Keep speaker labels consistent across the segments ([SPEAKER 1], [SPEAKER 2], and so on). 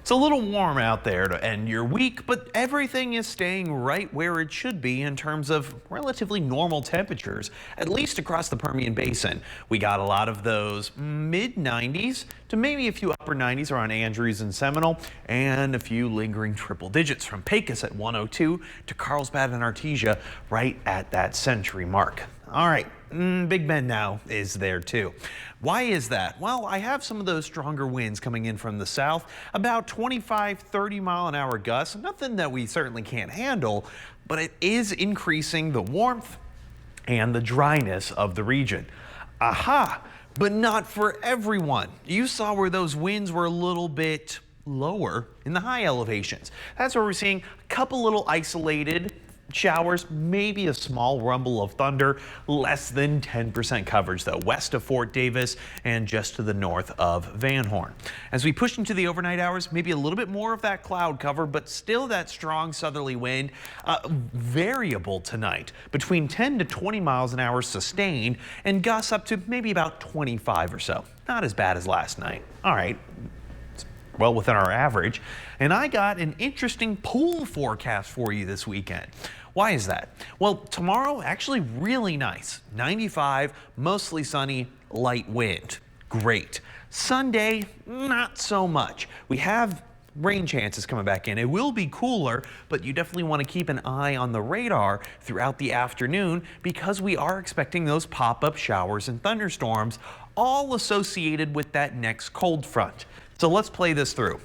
[SPEAKER 1] It's a little warm out there to end your week, but everything is staying right where it should be in terms of relatively normal temperatures, at least across the Permian Basin. We got a lot of those mid 90s to maybe a few upper 90s around Andrews and Seminole, and a few lingering triple digits from Pecos at 102 to Carlsbad and Artesia right at that century mark. All right, Big Bend now is there too. Why is that? Well, I have some of those stronger winds coming in from the south, about 25, 30 mile an hour gusts, nothing that we certainly can't handle, but it is increasing the warmth and the dryness of the region. Aha, but not for everyone. You saw where those winds were a little bit lower in the high elevations. That's where we're seeing a couple little isolated showers, maybe a small rumble of thunder, less than 10% coverage though, west of Fort Davis and just to the north of Van Horn. As we push into the overnight hours, maybe a little bit more of that cloud cover, but still that strong southerly wind, variable tonight, between 10 to 20 miles an hour sustained, and gusts up to maybe about 25 or so. Not as bad as last night. All right, well within our average. And I got an interesting pool forecast for you this weekend. Why is that? Well, tomorrow actually really nice. 95, mostly sunny, light wind. Great. Sunday, not so much. We have rain chances coming back in. It will be cooler, but you definitely want to keep an eye on the radar throughout the afternoon because we are expecting those pop-up showers and thunderstorms, all associated with that next cold front. So let's play this through.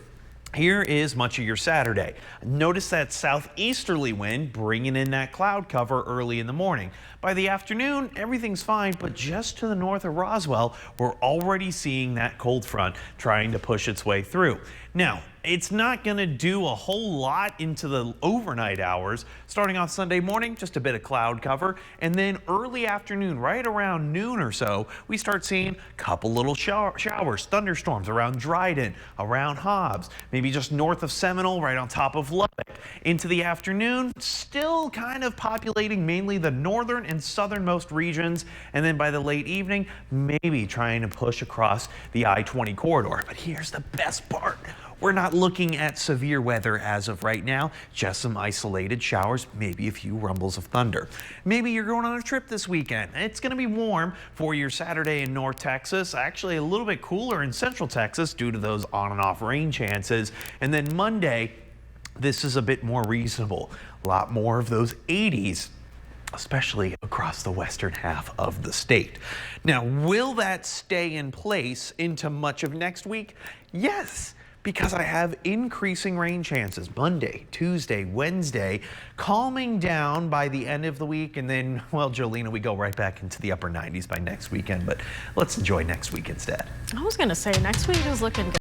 [SPEAKER 1] Here is much of your Saturday. Notice that southeasterly wind bringing in that cloud cover early in the morning. By the afternoon, everything's fine, but just to the north of Roswell, we're already seeing that cold front trying to push its way through. Now, it's not going to do a whole lot into the overnight hours. Starting off Sunday morning, just a bit of cloud cover, and then early afternoon, right around noon or so, we start seeing a couple little showers, thunderstorms around Dryden, around Hobbs, maybe just north of Seminole, right on top of Lubbock. Into the afternoon, still kind of populating mainly the northern and southernmost regions, and then by the late evening, maybe trying to push across the I-20 corridor. But here's the best part. We're not looking at severe weather as of right now, just some isolated showers, maybe a few rumbles of thunder. Maybe you're going on a trip this weekend. It's going to be warm for your Saturday in North Texas, actually a little bit cooler in Central Texas due to those on and off rain chances. And then Monday, this is a bit more reasonable. A lot more of those 80s. Especially across the western half of the state. Now, will that stay in place into much of next week? Yes, because I have increasing rain chances Monday, Tuesday, Wednesday, calming down by the end of the week. And then, well, Jolena, we go right back into the upper 90s by next weekend. But let's enjoy next week instead.
[SPEAKER 2] I was going to say next week is looking good.